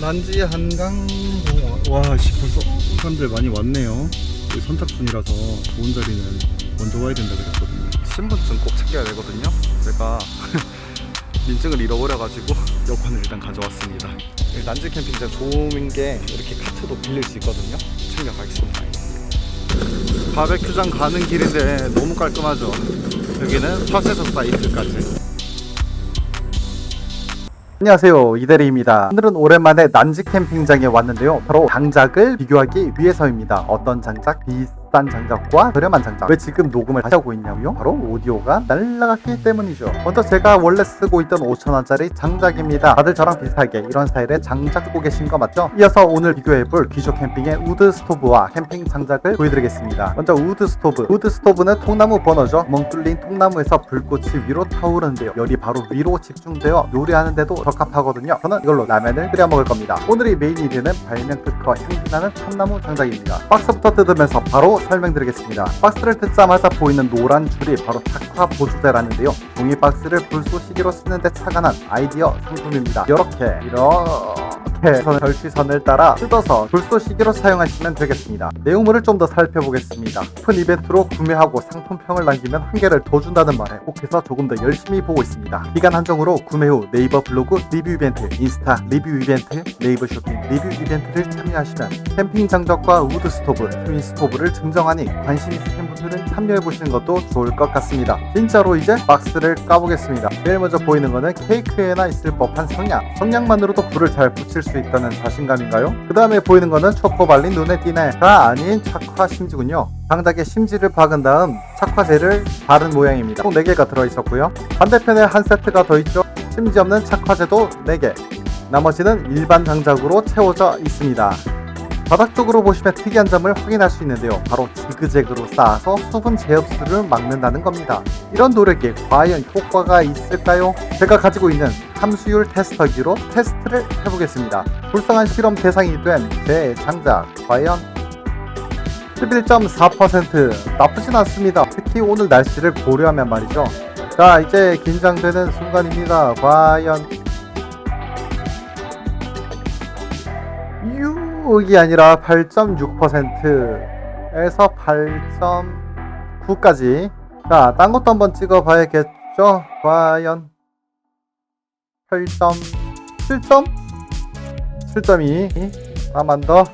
난지 한강공원. 와, 씨, 벌써 사람들 많이 왔네요. 선착순이라서 좋은 자리는 먼저 와야 된다 그랬거든요. 신분증 꼭 챙겨야 되거든요. 제가 민증을 잃어버려가지고 여권을 일단 가져왔습니다. 난지 캠핑장 좋은 게 이렇게 카트도 빌릴 수 있거든요. 챙겨가겠습니다. 바베큐장 가는 길인데 너무 깔끔하죠. 여기는 파세서 사이트까지. 안녕하세요, 이대리입니다. 오늘은 오랜만에 난지 캠핑장에 왔는데요. 바로 장작을 비교하기 위해서입니다. 어떤 장작? 비싼 장작과 저렴한 장작. 왜 지금 녹음을 다시 하고 있냐고요? 바로 오디오가 날라갔기 때문이죠. 먼저 제가 원래 쓰고 있던 5,000원짜리 장작입니다. 다들 저랑 비슷하게 이런 스타일의 장작 쓰고 계신 거 맞죠? 이어서 오늘 비교해볼 귀족 캠핑의 우드 스토브와 캠핑 장작을 보여드리겠습니다. 먼저 우드 스토브. 우드 스토브는 통나무 버너죠. 구멍 뚫린 통나무에서 불꽃이 위로 타오르는데요. 열이 바로 위로 집중되어 요리하는데도 적합하거든요. 저는 이걸로 라면을 끓여 먹을 겁니다. 오늘의 메인이 되는 발명 특허 향기나는 참나무 장작입니다. 박스부터 뜯으면서 바로 설명드리겠습니다. 박스를 뜯자마자 보이는 노란 줄이 바로 착화 보조제라는데요. 종이 박스를 불쏘시개로 쓰는데 착안한 아이디어 상품입니다. 이렇게 절취선을 따라 뜯어서 불쏘시개로 사용하시면 되겠습니다. 내용물을 좀 더 살펴보겠습니다. 오픈 이벤트로 구매하고 상품평을 남기면 한 개를 더 준다는 말에 혹해서 조금 더 열심히 보고 있습니다. 기간 한정으로 구매 후 네이버 블로그 리뷰 이벤트, 인스타 리뷰 이벤트, 네이버 쇼핑 리뷰 이벤트를 참여하시면 캠핑 장작과 우드 스토브, 트윈 스토브를 증정하니 관심 있으신 분들은 참여해보시는 것도 좋을 것 같습니다. 진짜로 이제 박스를 까보겠습니다. 제일 먼저 보이는 거는 케이크에나 있을 법한 성냥만으로도 불을 잘 붙일 수 있다는 자신감인가요? 그 다음에 보이는 거는 초코 발린 눈에 띄네가 아닌 착화 심지군요. 장작에 심지를 박은 다음 착화제를 바른 모양입니다. 총 4개가 들어있었고요. 반대편에 한 세트가 더 있죠. 심지 없는 착화제도 4개, 나머지는 일반 장작으로 채워져 있습니다. 바닥 쪽으로 보시면 특이한 점을 확인할 수 있는데요. 바로 지그재그로 쌓아서 수분 재흡수를 막는다는 겁니다. 이런 노력에 과연 효과가 있을까요? 제가 가지고 있는 함수율 테스터기로 테스트를 해보겠습니다. 불쌍한 실험 대상이 된 제 장작, 과연 11.4% 나쁘진 않습니다. 특히 오늘 날씨를 고려하면 말이죠. 자, 이제 긴장되는 순간입니다. 과연 6이 아니라 8.6%에서 8.9까지. 자, 딴 것도 한번 찍어봐야겠죠. 과연 7.2. 하나만 더.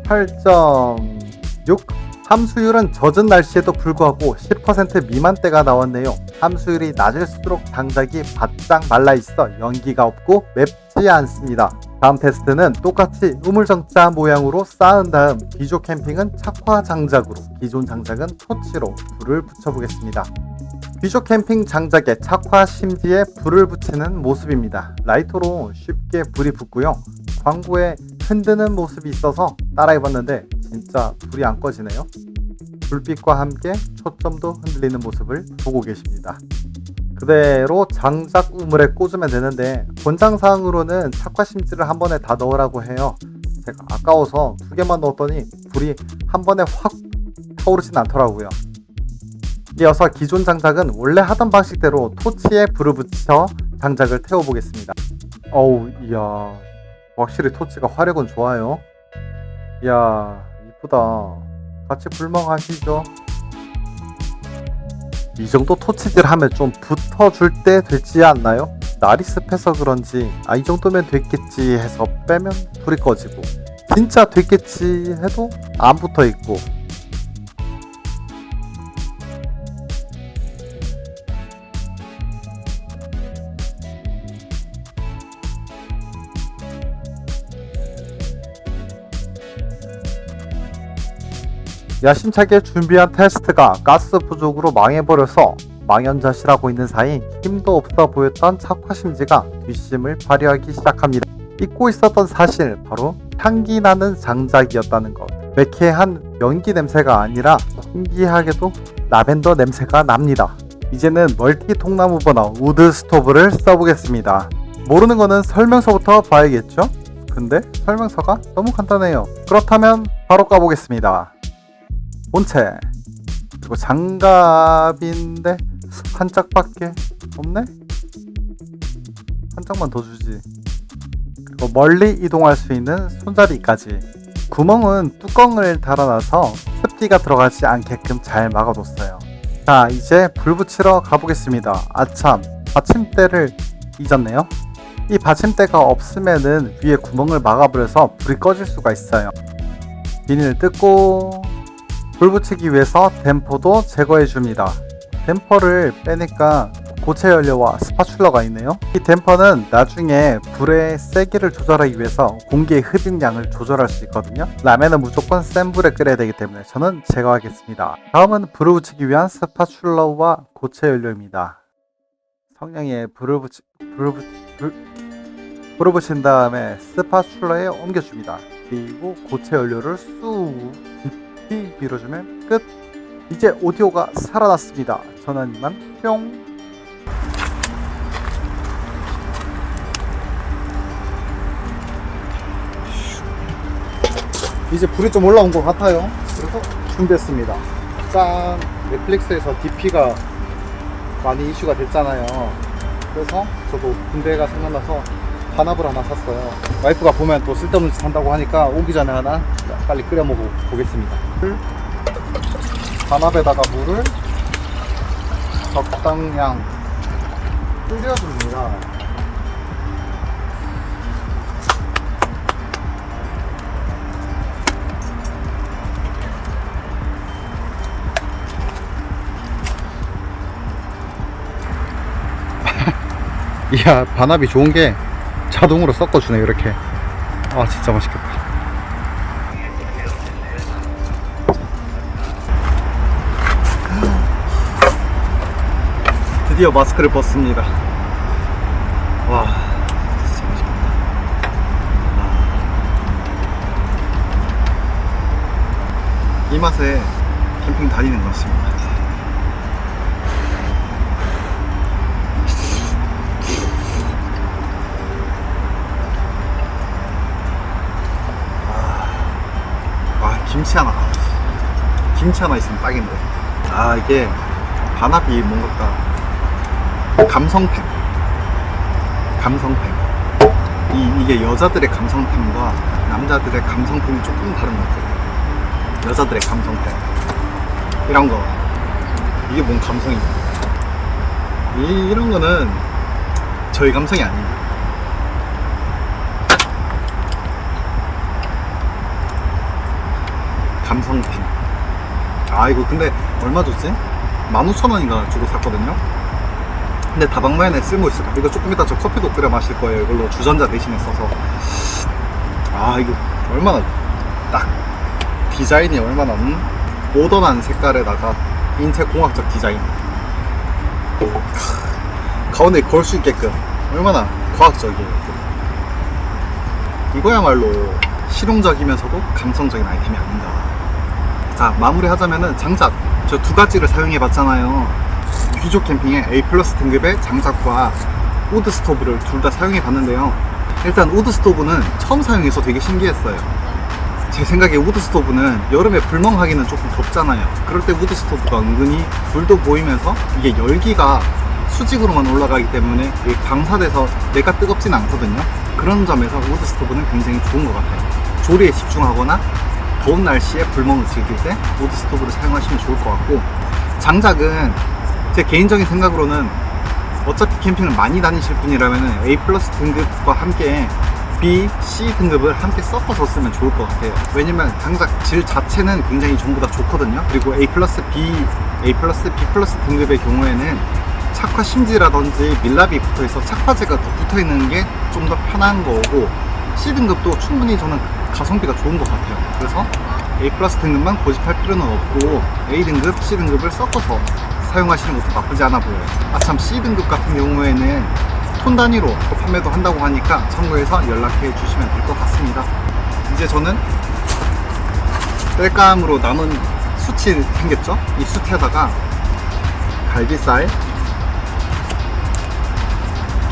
8.6. 함수율은 젖은 날씨에도 불구하고 10% 미만대가 나왔네요. 함수율이 낮을수록 장작이 바짝 말라있어 연기가 없고 맵지 않습니다. 다음 테스트는 똑같이 우물정자 모양으로 쌓은 다음 귀족 캠핑은 착화 장작으로, 기존 장작은 토치로 불을 붙여보겠습니다. 귀족 캠핑 장작에 착화 심지에 불을 붙이는 모습입니다. 라이터로 쉽게 불이 붙고요. 광고에 흔드는 모습이 있어서 따라해봤는데 진짜 불이 안 꺼지네요. 불빛과 함께 초점도 흔들리는 모습을 보고 계십니다. 그대로 장작 우물에 꽂으면 되는데 권장사항으로는 착화 심지를 한 번에 다 넣으라고 해요. 제가 아까워서 2개만 넣었더니 불이 한 번에 확 타오르진 않더라고요. 이어서 기존 장작은 원래 하던 방식대로 토치에 불을 붙여 장작을 태워보겠습니다. 어우, 이야, 확실히 토치가 화력은 좋아요. 이야, 이쁘다. 같이 불멍하시죠. 이 정도 토치질 하면 좀 붙어줄 때 되지 않나요? 날이 습해서 그런지 이 정도면 됐겠지 해서 빼면 불이 꺼지고, 진짜 됐겠지 해도 안 붙어있고. 야심차게 준비한 테스트가 가스 부족으로 망해버려서 망연자실하고 있는 사이 힘도 없어 보였던 착화심지가 뒷심을 발휘하기 시작합니다. 잊고 있었던 사실, 바로 향기 나는 장작이었다는 것. 매캐한 연기 냄새가 아니라 신기하게도 라벤더 냄새가 납니다. 이제는 멀티 통나무 버너 우드 스토브를 써보겠습니다. 모르는 거는 설명서부터 봐야겠죠? 근데 설명서가 너무 간단해요. 그렇다면 바로 까보겠습니다. 본체, 그리고 장갑인데 한 짝밖에 없네? 한 짝만 더 주지. 그리고 멀리 이동할 수 있는 손잡이까지. 구멍은 뚜껑을 달아놔서 습기가 들어가지 않게끔 잘 막아뒀어요. 자, 이제 불 붙이러 가보겠습니다. 아참, 받침대를 잊었네요. 이 받침대가 없으면은 위에 구멍을 막아버려서 불이 꺼질 수가 있어요. 비닐을 뜯고 불 붙이기 위해서 댐퍼도 제거해 줍니다. 댐퍼를 빼니까 고체 연료와 스파츌러가 있네요. 이 댐퍼는 나중에 불의 세기를 조절하기 위해서 공기의 흡입량을 조절할 수 있거든요. 라면은 무조건 센 불에 끓여야 되기 때문에 저는 제거하겠습니다. 다음은 불을 붙이기 위한 스파츌러와 고체 연료입니다. 성냥에 불을 붙인 다음에 스파츌러에 옮겨줍니다. 그리고 고체 연료를 쑥 깊이 밀어주면 끝! 이제 오디오가 살아났습니다. 저는 이만 뿅! 이제 불이 좀 올라온 것 같아요. 그래서 준비했습니다. 짠! 넷플릭스에서 DP가 많이 이슈가 됐잖아요. 그래서 저도 군대가 생각나서 반합을 하나 샀어요. 와이프가 보면 또 쓸데없는 짓 한다고 하니까 오기 전에 하나 빨리 끓여 먹어 보겠습니다. 반합에다가 물을 적당량 끓여줍니다. 이야, 반합이 좋은 게 자동으로 섞어주네. 이렇게. 아, 진짜 맛있겠다. 드디어 마스크를 벗습니다. 와, 진짜 맛있겠다. 이 맛에 캠핑 다니는 것 같습니다. 김치 하나 있으면 딱인데. 아, 이게 반합이 뭔가 감성템. 이게 여자들의 감성템과 남자들의 감성템이 조금 다른 것 같아요. 여자들의 감성템 이런 거, 이게 뭔 감성이냐. 이런 거는 저희 감성이 아닙니다. 감성템. 아, 이거 근데 얼마 줬지? 15,000원인가 주고 샀거든요. 근데 다방면에 쓸모 있을까? 이거 조금 이따 저 커피도 끓여 마실 거예요. 이걸로 주전자 대신에 써서. 아, 이거 얼마나 딱 디자인이 얼마나 모던한 색깔에다가 인체공학적 디자인, 가운데 걸 수 있게끔 얼마나 과학적이에요. 이거야말로 실용적이면서도 감성적인 아이템이 아닌가. 자, 마무리하자면은 장작, 저 두 가지를 사용해 봤잖아요. 귀족 캠핑의 A+ 등급의 장작과 우드 스토브를 둘 다 사용해 봤는데요. 일단 우드 스토브는 처음 사용해서 되게 신기했어요. 제 생각에 우드 스토브는 여름에 불멍하기는 조금 덥잖아요. 그럴 때 우드 스토브가 은근히 불도 보이면서 이게 열기가 수직으로만 올라가기 때문에 방사돼서 내가 뜨겁진 않거든요. 그런 점에서 우드 스토브는 굉장히 좋은 것 같아요. 조리에 집중하거나 더운 날씨에 불멍을 즐길 때 우드 스토브를 사용하시면 좋을 것 같고, 장작은 제 개인적인 생각으로는 어차피 캠핑을 많이 다니실 분이라면 A+ 등급과 함께 B, C 등급을 함께 섞어서 쓰면 좋을 것 같아요. 왜냐면 장작 질 자체는 굉장히 전부 다 좋거든요. 그리고 A+, B, B+ 등급의 경우에는 착화 심지라든지 밀랍이 붙어있어 착화제가 더 붙어있는 게 좀 더 편한 거고, C 등급도 충분히 저는 가성비가 좋은 것 같아요. 그래서 A+ 등급만 고집할 필요는 없고 A 등급, C 등급을 섞어서 사용하시는 것도 나쁘지 않아 보여요. 아참, C 등급 같은 경우에는 톤 단위로 또 판매도 한다고 하니까 참고해서 연락해 주시면 될 것 같습니다. 이제 저는 땔감으로 남은 숯이 생겼죠? 이 숯에다가 갈비살,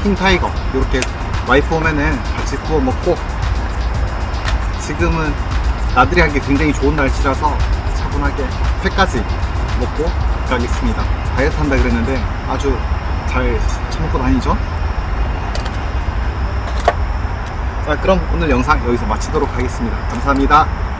킹타이거 이렇게 와이프 오면은 같이 구워 먹고, 지금은 나들이 하기 굉장히 좋은 날씨라서 차분하게 회까지 먹고 가겠습니다. 다이어트 한다 그랬는데 아주 잘 처먹고 다니죠? 자, 그럼 오늘 영상 여기서 마치도록 하겠습니다. 감사합니다.